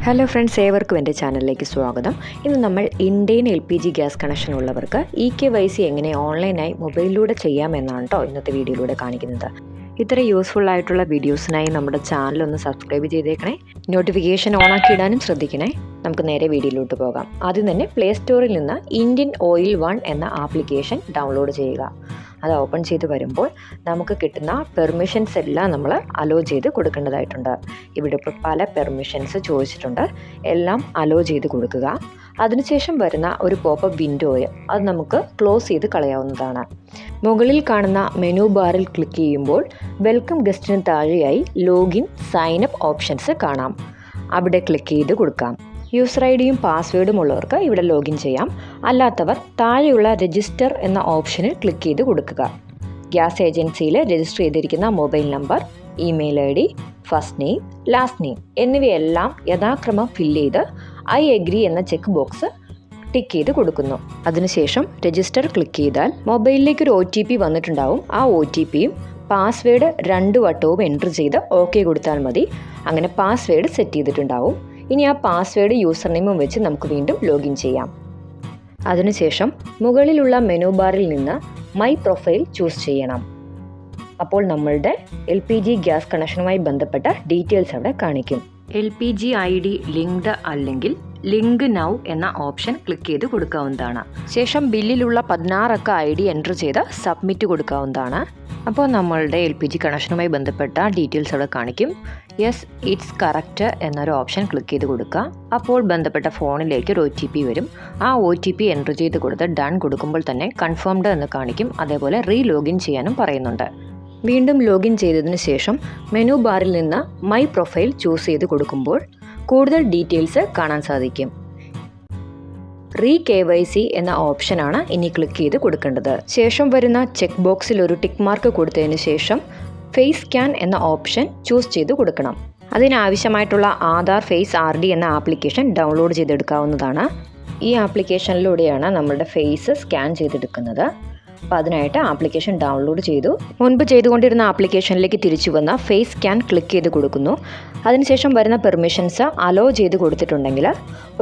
Hello friends, ഏവർക്കും എൻ്റെ ചാനലിലേക്ക് സ്വാഗതം. ഇന്ന് നമ്മൾ ഇന്ത്യൻ LPG ഗ്യാസ് കണക്ഷൻ ഉള്ളവർക്ക് EKYC എങ്ങനെ ഓൺലൈനായി മൊബൈലിലൂടെ ചെയ്യാമെന്നാണ് കേട്ടോ ഇന്നത്തെ വീഡിയോയിലൂടെ കാണിക്കുന്നത്. ഇത്ര യൂസ്ഫുൾ ആയിട്ടുള്ള വീഡിയോസിനായി നമ്മുടെ ചാനൽ ഒന്ന് സബ്സ്ക്രൈബ് ചെയ്തേക്കണേ. നോട്ടിഫിക്കേഷൻ ഓണാക്കി ഇടാനും ശ്രദ്ധിക്കണേ. നമുക്ക് നേരെ വീഡിയോയിലോട്ട് പോകാം. ആദ്യം തന്നെ പ്ലേ സ്റ്റോറിൽ നിന്ന് ഇന്ത്യൻ ഓയിൽ 1 എന്ന ആപ്ലിക്കേഷൻ ഡൗൺലോഡ് ചെയ്യുക. അത് ഓപ്പൺ ചെയ്ത് വരുമ്പോൾ നമുക്ക് കിട്ടുന്ന പെർമിഷൻസ് എല്ലാം നമ്മൾ അലോ ചെയ്ത് കൊടുക്കേണ്ടതായിട്ടുണ്ട്. ഇവിടെ ഇപ്പോൾ പല പെർമിഷൻസ് ചോദിച്ചിട്ടുണ്ട്, എല്ലാം അലോ ചെയ്ത് കൊടുക്കുക. അതിനുശേഷം വരുന്ന ഒരു പോപ്പപ്പ് വിൻഡോയെ അത് നമുക്ക് ക്ലോസ് ചെയ്ത് കളയാവുന്നതാണ്. മുകളിൽ കാണുന്ന മെനു ബാറിൽ ക്ലിക്ക് ചെയ്യുമ്പോൾ വെൽക്കം ഗസ്റ്റിന് താഴെയായി ലോഗിൻ സൈനപ്പ് ഓപ്ഷൻസ് കാണാം. അവിടെ ക്ലിക്ക് ചെയ്ത് കൊടുക്കാം. യൂസർ ഐഡിയും പാസ്വേഡും ഉള്ളവർക്ക് ഇവിടെ ലോഗിൻ ചെയ്യാം. അല്ലാത്തവർ താഴെയുള്ള രജിസ്റ്റർ എന്ന ഓപ്ഷനിൽ ക്ലിക്ക് ചെയ്ത് കൊടുക്കുക. ഗ്യാസ് ഏജൻസിയിൽ രജിസ്റ്റർ ചെയ്തിരിക്കുന്ന mobile number, email ID, first name, last name എന്നിവയെല്ലാം യഥാക്രമം ഫില്ല് ചെയ്ത് ഐ എഗ്രി എന്ന ചെക്ക് ബോക്സ് ടിക്ക് ചെയ്ത് കൊടുക്കുന്നു. അതിനുശേഷം രജിസ്റ്റർ ക്ലിക്ക് ചെയ്താൽ മൊബൈലിലേക്ക് ഒരു OTP വന്നിട്ടുണ്ടാവും. ആ OTPയും പാസ്വേഡ് 2 വട്ടവും എൻ്റർ ചെയ്ത് ഓക്കെ കൊടുത്താൽ മതി. അങ്ങനെ പാസ്വേഡ് സെറ്റ് ചെയ്തിട്ടുണ്ടാവും. ഇനി ആ പാസ്വേഡ് യൂസർ നെയിമും വെച്ച് നമുക്ക് വീണ്ടും ലോഗിൻ ചെയ്യാം. അതിനുശേഷം മുകളിലുള്ള മെനു ബാറിൽ നിന്ന് മൈ പ്രൊഫൈൽ ചൂസ് ചെയ്യണം. അപ്പോൾ നമ്മളുടെ LPG ഗ്യാസ് കണക്ഷനുമായി ബന്ധപ്പെട്ട ഡീറ്റെയിൽസ് അവിടെ കാണിക്കും. LPG ID ലിങ്ക്ഡ് അല്ലെങ്കിൽ ലിങ്ക് നൗ എന്ന ഓപ്ഷൻ ക്ലിക്ക് ചെയ്ത് കൊടുക്കാവുന്നതാണ്. ശേഷം ബില്ലിലുള്ള 16 അക്ക ID എൻ്റർ ചെയ്ത് സബ്മിറ്റ് കൊടുക്കാവുന്നതാണ്. അപ്പോൾ നമ്മളുടെ LPG കണക്ഷനുമായി ബന്ധപ്പെട്ട ഡീറ്റെയിൽസ് അവിടെ കാണിക്കും. യെസ് ഇറ്റ്സ് കറക്റ്റ് എന്നൊരു ഓപ്ഷൻ ക്ലിക്ക് ചെയ്ത് കൊടുക്കുക. അപ്പോൾ ബന്ധപ്പെട്ട ഫോണിലേക്ക് ഒരു OTP വരും. ആ OTP എൻ്റർ ചെയ്ത് കൊടുത്ത് ഡൺ കൊടുക്കുമ്പോൾ തന്നെ കൺഫേംഡ് എന്ന് കാണിക്കും. അതേപോലെ ലോഗിൻ ചെയ്യാനും പറയുന്നുണ്ട്. വീണ്ടും ലോഗിൻ ചെയ്തതിന് ശേഷം മെനു ബാറിൽ നിന്ന് മൈ പ്രൊഫൈൽ ചൂസ് ചെയ്ത് കൊടുക്കുമ്പോൾ കൂടുതൽ ഡീറ്റെയിൽസ് കാണാൻ സാധിക്കും. KYC എന്ന ഓപ്ഷനാണ് ഇനി ക്ലിക്ക് ചെയ്ത് കൊടുക്കേണ്ടത്. ശേഷം വരുന്ന ചെക്ക് ബോക്സിൽ ഒരു ടിക്ക് മാർക്ക് കൊടുത്തതിന് ശേഷം ഫേസ് സ്കാൻ എന്ന ഓപ്ഷൻ ചൂസ് ചെയ്ത് കൊടുക്കണം. അതിനാവശ്യമായിട്ടുള്ള ആധാർ ഫേസ് RD എന്ന ആപ്ലിക്കേഷൻ ഡൗൺലോഡ് ചെയ്തെടുക്കാവുന്നതാണ്. ഈ ആപ്ലിക്കേഷനിലൂടെയാണ് നമ്മളുടെ ഫേസ് സ്കാൻ ചെയ്തെടുക്കുന്നത്. അപ്പോൾ അതിനായിട്ട് ആപ്ലിക്കേഷൻ ഡൗൺലോഡ് ചെയ്തു. മുൻപ് ചെയ്തുകൊണ്ടിരുന്ന ആപ്ലിക്കേഷനിലേക്ക് തിരിച്ചു വന്ന ഫേസ് സ്കാൻ ക്ലിക്ക് ചെയ്ത് കൊടുക്കുന്നു. അതിനുശേഷം വരുന്ന പെർമിഷൻസ് അലോ ചെയ്ത് കൊടുത്തിട്ടുണ്ടെങ്കിൽ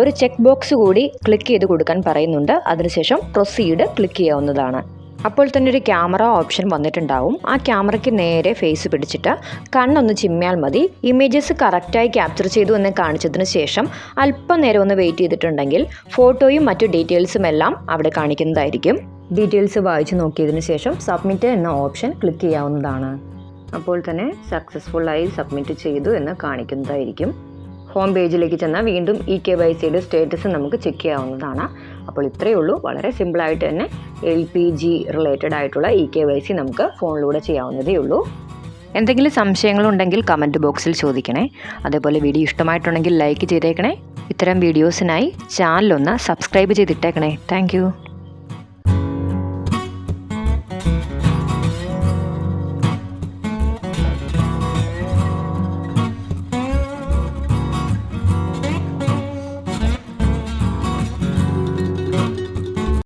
ഒരു ചെക്ക് ബോക്സ് കൂടി ക്ലിക്ക് ചെയ്ത് കൊടുക്കാൻ പറയുന്നുണ്ട്. അതിനുശേഷം പ്രൊസീഡ് ക്ലിക്ക് ചെയ്യാവുന്നതാണ്. അപ്പോൾ തന്നെ ഒരു ക്യാമറ ഓപ്ഷൻ വന്നിട്ടുണ്ടാവും. ആ ക്യാമറയ്ക്ക് നേരെ ഫേസ് പിടിച്ചിട്ട് കണ്ണൊന്ന് ചിമ്മിയാൽ മതി. ഇമേജസ് കറക്റ്റായി ക്യാപ്ചർ ചെയ്തു എന്ന് കാണിച്ചതിന് ശേഷം അല്പം നേരം ഒന്ന് വെയിറ്റ് ചെയ്തിട്ടുണ്ടെങ്കിൽ ഫോട്ടോയും മറ്റു ഡീറ്റെയിൽസും എല്ലാം അവിടെ കാണിക്കുന്നതായിരിക്കും. ഡീറ്റെയിൽസ് വായിച്ച് നോക്കിയതിന് ശേഷം സബ്മിറ്റ് എന്ന ഓപ്ഷൻ ക്ലിക്ക് ചെയ്യാവുന്നതാണ്. അപ്പോൾ തന്നെ സക്സസ്ഫുള്ളായി സബ്മിറ്റ് ചെയ്തു എന്ന് കാണിക്കുന്നതായിരിക്കും. ഹോം പേജിലേക്ക് ചെന്നാൽ വീണ്ടും EKYCയുടെ സ്റ്റേറ്റസ് നമുക്ക് ചെക്ക് ചെയ്യാവുന്നതാണ്. അപ്പോൾ ഇത്രയേ ഉള്ളൂ. വളരെ സിമ്പിളായിട്ട് തന്നെ LPG റിലേറ്റഡ് ആയിട്ടുള്ള EKYC നമുക്ക് ഫോണിലൂടെ ചെയ്യാവുന്നതേ ഉള്ളൂ. എന്തെങ്കിലും സംശയങ്ങളുണ്ടെങ്കിൽ കമൻറ്റ് ബോക്സിൽ ചോദിക്കണേ. അതേപോലെ വീഡിയോ ഇഷ്ടമായിട്ടുണ്ടെങ്കിൽ ലൈക്ക് ചെയ്തേക്കണേ. ഇത്തരം വീഡിയോസിനായി ചാനലൊന്ന് സബ്സ്ക്രൈബ് ചെയ്തിട്ടേക്കണേ. താങ്ക്